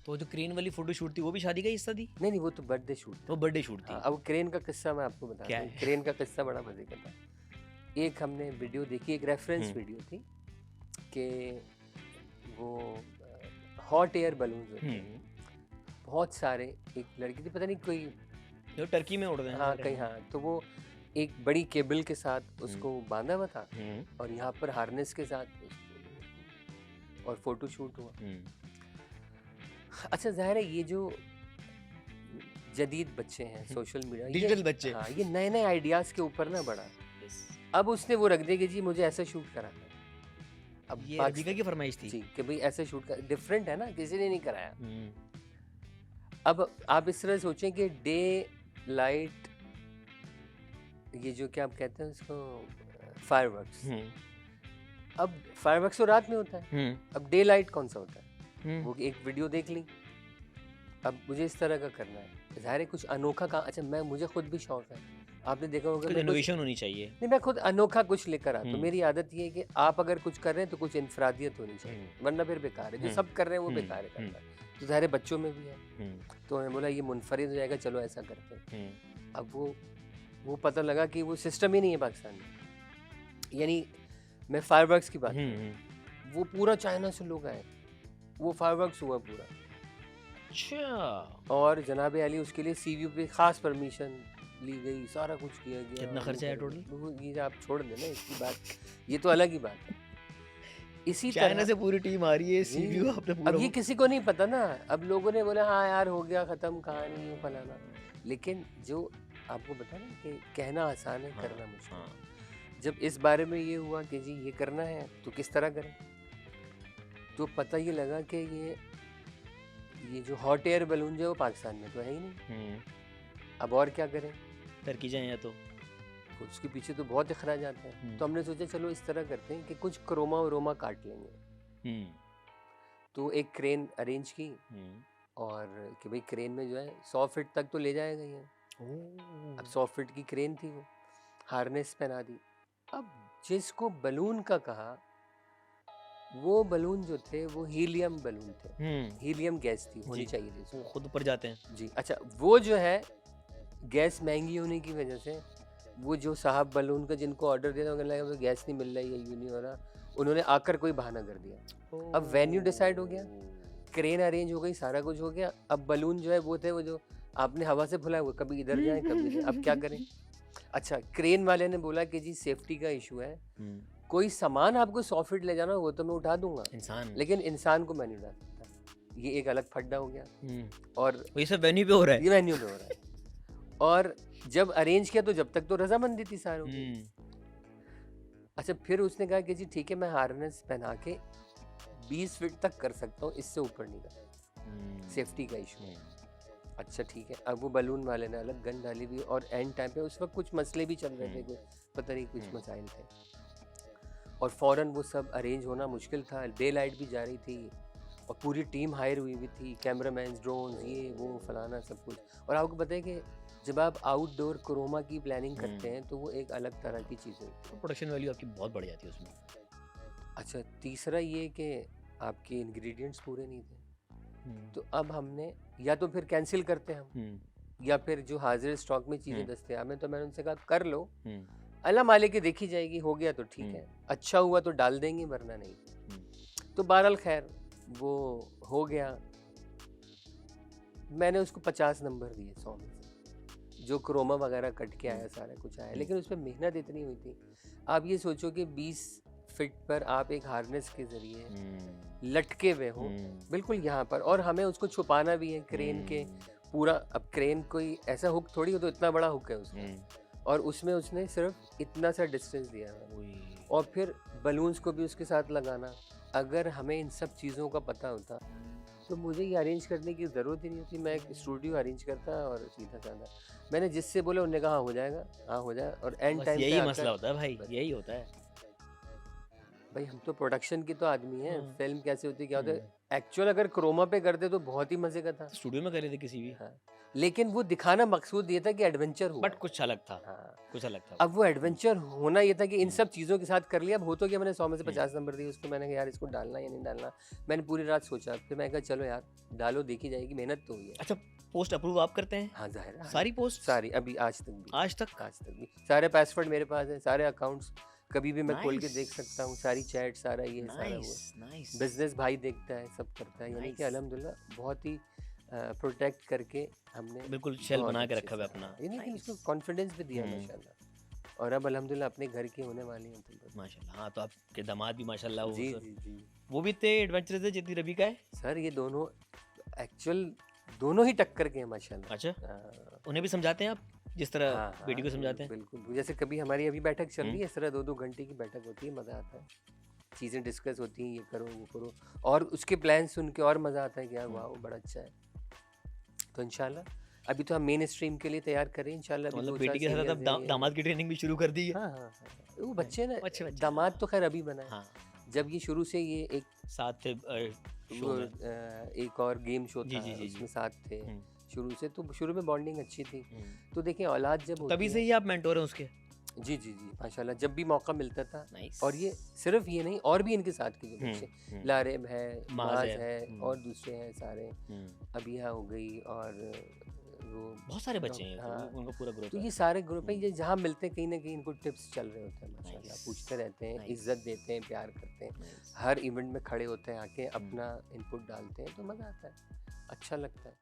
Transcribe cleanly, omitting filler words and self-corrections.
तो जो क्रेन वाली फोटो शूट थी वो भी शादी का हिस्सा थी? नहीं, वो तो बर्थडे शूट था। वो बर्थडे शूट थी। हाँ, अब क्रेन का किस्सा मैं आपको बताता क्या हूँ। है? क्रेन का किस्सा बड़ा मजे का था। एक हमने वीडियो देखी, एक रेफरेंस वीडियो थी कि वो हॉट एयर बलून होते हैं, बहुत सारे, एक लड़की थी, पता नहीं कोई, जो टर्की में उड़ रहे हैं। हाँ कहीं, हाँ, तो वो एक बड़ी केबल के साथ उसको बांधा हुआ था और यहाँ पर हार्नेस के साथ उसको, और फोटो शूट हुआ। अच्छा, जाहिर है ये जो जदीद बच्चे हैं, सोशल मीडिया, डिजिटल बच्चे, हाँ, ये नए नए आइडियाज के ऊपर ना बड़ा, अब उसने वो रख दिया कि जी मुझे ऐसा शूट कराना है। अब ये रजिका की फरमाइश थी जी कि भाई ऐसे शूट कर, डिफरेंट है ना, किसी ने नहीं कराया। अब आप इस तरह सोचें कि डे लाइट, ये जो क्या आप कहते हैं उसको, फायरवर्क्स, अब फायरवर्क्स तो रात में होता है, अब डे लाइट कौन सा होता है? वो एक वीडियो देख ली, अब मुझे इस तरह का करना है, जाहिर है कुछ अनोखा काम। अच्छा, मुझे खुद भी शौक है, आपने देखा होगा, कुछ इनोवेशन होनी चाहिए। नहीं, मैं खुद अनोखा कुछ लेकर आता हूँ। मेरी आदत ये है कि आप अगर कुछ कर रहे हैं तो कुछ इंफरादियत होनी चाहिए, वरना फिर बेकार है। जो सब कर रहे हैं वो बेकार है करना, तो ज़ाहिर है बच्चों में भी है। तो मैं बोला ये मुनफरिद हो जाएगा, चलो ऐसा करते हैं। अब वो पता लगा कि वो सिस्टम ही नहीं है पाकिस्तान में, यानी मैं फायरवर्क्स की बात करूँ, वो पूरा चाइना से लोग आए, वो फायरवर्क्स हुआ पूरा। अच्छा, और जनाब अली उसके लिए सीवी पे खास परमिशन ली गई, सारा कुछ किया गया। कितना खर्चा है टोटल? ये आप छोड़ देना इसकी बात, ये तो अलग ही बात है। इसी चाइना से पूरी टीम आ रही है, सीवी आपने पूरा, अब ये किसी को नहीं पता ना, अब लोगों ने बोला हाँ यार हो गया खत्म कहानी, ये फलाना, लेकिन जो आपको बता ना कि कहना आसान है, करना मुश्किल। जब इस बारे में ये हुआ कि जी ये करना है तो किस तरह करें, तो पता ये लगा कि ये जो हॉट एयर बलून जो है वो पाकिस्तान में तो है ही नहीं, अब और क्या करें, टर्की जाए या तो उसके पीछे तो बहुत अखराज आते हैं। तो हमने सोचा चलो इस तरह करते हैं कि कुछ क्रोमा वरोमा काट लेंगे। तो एक क्रेन अरेंज की, और कि भाई क्रेन में जो है 100 फीट तक तो ले जाएगा ही। अब 100 फीट की क्रेन थी, वो हार्नेस पहना दी। अब जिसको बलून का कहा, वो बलून जो थे वो हीलियम बलून थे, हीलियम गैस थी, होनी चाहिए थी, वो खुद ऊपर जाते हैं जी। अच्छा, वो जो है गैस महंगी होने की वजह से, वो जो साहब बलून का जिनको ऑर्डर दिया था, उन्हें लगा तो गैस नहीं मिल रही है, यूं नहीं हो रहा, उन्होंने आकर कोई बहाना कर दिया। अब वेन्यू डिसाइड हो गया, क्रेन अरेंज हो गई, सारा कुछ हो गया। अब बलून जो है वो थे, वो जो आपने हवा से फुलाया, वो कभी इधर जाए कभी इधर, अब क्या करें? अच्छा, क्रेन वाले ने बोला कि जी सेफ्टी का इशू है, कोई सामान आपको 100 फीट ले जाना वो तो मैं उठा दूंगा, लेकिन इंसान को मैं नहीं उठा सकता। ये एक अलग फड्डा हो गया। और ये सब वेन्यू पे हो रहा है, ये वेन्यू पे हो रहा है। और जब अरेंज किया तो जब तक तो रजामंदी थी सारों की। अच्छा, फिर उसने कहा कि जी ठीक है, मैं हार्नेस पहना के 20 फीट तक कर सकता हूँ, इससे ऊपर नहीं कर, सेफ्टी का इशू है। अच्छा ठीक है, अब वो बलून वाले ने अलग गन डाली भी, और एंड टाइम पे उस वक्त कुछ मसले भी चल रहे थे, पता नहीं कुछ मसाइल थे, और फौरन वो सब अरेंज होना मुश्किल था। डे लाइट भी जा रही थी, और पूरी टीम हायर हुई भी थी, कैमरामैन, ड्रोन, ये वो फलाना सब कुछ। और आपको पता है कि जब आप आउटडोर क्रोमा की प्लानिंग करते हैं तो वो एक अलग तरह की चीज़ होती है, प्रोडक्शन वैल्यू आपकी बहुत बढ़ जाती है उसमें। अच्छा, तीसरा ये कि आपके इंग्रेडिएंट्स पूरे नहीं थे, तो अब हमने या तो फिर कैंसिल करते हम, या फिर जो हाजिर स्टॉक में चीज़ें दस्तयाब हैं तो मैंने उनसे कहा कर लो, अल्लाह मालिक की देखी जाएगी, हो गया तो ठीक है, अच्छा हुआ तो डाल देंगे, वरना नहीं। तो बहरहाल खैर वो हो गया। मैंने उसको 50 नंबर दिए 100 में से, जो क्रोमा वगैरह कट के आया, सारा कुछ आया, लेकिन उसमें मेहनत इतनी हुई थी। आप ये सोचो कि 20 फीट पर आप एक हार्नेस के जरिए लटके हुए हो बिल्कुल यहाँ पर, और हमें उसको छुपाना भी है क्रेन के पूरा। अब क्रेन कोई ऐसा हुक थोड़ी हो, तो इतना बड़ा हुक है उसमें, और उसमें उसने सिर्फ इतना सा डिस्टेंस दिया है, और फिर बलून्स को भी उसके साथ लगाना। अगर हमें इन सब चीज़ों का पता होता तो मुझे ये अरेंज करने की ज़रूरत ही नहीं होती, मैं एक स्टूडियो अरेंज करता और सीधा साधा। मैंने जिससे बोले उन्होंने कहा हो जाएगा, हाँ हो जाए, और एंड टाइम यही मसला होता है भाई, यही होता है भाई। हम तो प्रोडक्शन की तो आदमी हैं, फिल्म कैसे होती है क्या होता है, एक्चुअल अगर क्रोमा पे करते तो बहुत ही मजे का था। स्टूडियो में करे थे किसी भी, हाँ, लेकिन वो दिखाना मकसूद ये था कि एडवेंचर हुआ बट है। कुछ अलग था, हाँ, कुछ अलग था। अब वो एडवेंचर होना ये था कि इन हम्म। सब चीज़ों के साथ कर लिया। अब हो तो गया, मैंने 100 में से हम्म। 50 नंबर दिए उसको। मैंने कहा यार इसको डालना या नहीं डालना। मैंने पूरी रात सोचा, फिर मैं कहा चलो यार डालो, देखी जाएगी, मेहनत तो हुई है। अच्छा, पोस्ट अप्रूव आप करते हैं? हाँ जाहिर है, सारी पोस्ट? सारी अभी आज तक भी, आज तक? आज तक भी सारे पासवर्ड मेरे पास है, सारे अकाउंट्स कभी भी मैं खोल के देख Nice. सकता हूँ, सारी चैट, सारा ये सारा वो। Nice, nice. बिजनेस भाई देखता है, सब करता है, यानी कि Nice. अल्हम्दुलिल्लाह बहुत ही प्रोटेक्ट करके हमने बिल्कुल शेल बहुत बना के अच्छे रखा हुआ से, है अपना। हाँ, यानी कि Nice. उसको कॉन्फिडेंस भी दिया हम्म। माशाल्लाह। और अब अल्हम्दुलिल्लाह अपने घर की होने वाली है तो माशाल्लाह। हाँ, तो आपके दामाद भी माशाल्लाह वो जी सर, जी जी वो भी इतने एडवेंचरस है जितनी रवि का है। सर, ये दोनों एक्चुअल दोनों ही टक्कर के हैं माशाल्लाह। अच्छा, हाँ, उन्हें भी समझाते हैं आप जिस तरह हाँ, बेटी को हाँ, समझाते हैं? बिल्कुल। जैसे कभी हमारी अभी बैठक चल रही हम्म। है, इस तरह 2-2 घंटे की बैठक होती है, मज़ा आता है। चीज़ें डिस्कस होती हैं, ये करो वो करो, और उसके प्लान सुन के और मज़ा आता है कि यार वाह बड़ा अच्छा है। तो इंशाल्लाह अभी तो हम मेन स्ट्रीम के लिए तैयार करें इंशाल्लाह। तो अभी मतलब 2-4 बेटी के साथ सीरियल्स अब हैं ये दामाद की ट्रेनिंग भी शुरू कर दी है? हाँ, हाँ, हाँ। वो बच्चे ना, अच्छे बच्चे, दामाद हाँ। तो खैर अभी बना है। हाँ, जब ये शुरू से ये एक साथ थे शो वो, में। एक और गेम शो जी, था जी, जी, जी। उसमें साथ थे हम्म, शुरू से, तो शुरू में बॉन्डिंग अच्छी थी। हम्म। तो देखिए औलाद जब होती तभी से है, ही आप मेंटोर हैं उसके? जी जी जी माशाल्लाह, जब भी मौका मिलता था। नाइस। और ये सिर्फ ये नहीं, और भी इनके साथ के जो बच्चे, हम्म। लारेब है, माज माज है, है, और दूसरे हैं सारे, अबिया हो गई, और वो बहुत सारे बच्चे हैं, हाँ, उनका पूरा ग्रुप तो है। ये सारे ग्रुप है, ये जहाँ मिलते हैं कहीं ना कहीं इनको टिप्स चल रहे होते हैं माशाल्लाह, Nice. पूछते रहते हैं, Nice. इज्जत देते हैं, प्यार करते हैं, Nice. हर इवेंट में खड़े होते हैं, आके अपना इनपुट डालते हैं, तो मज़ा आता है, अच्छा लगता है।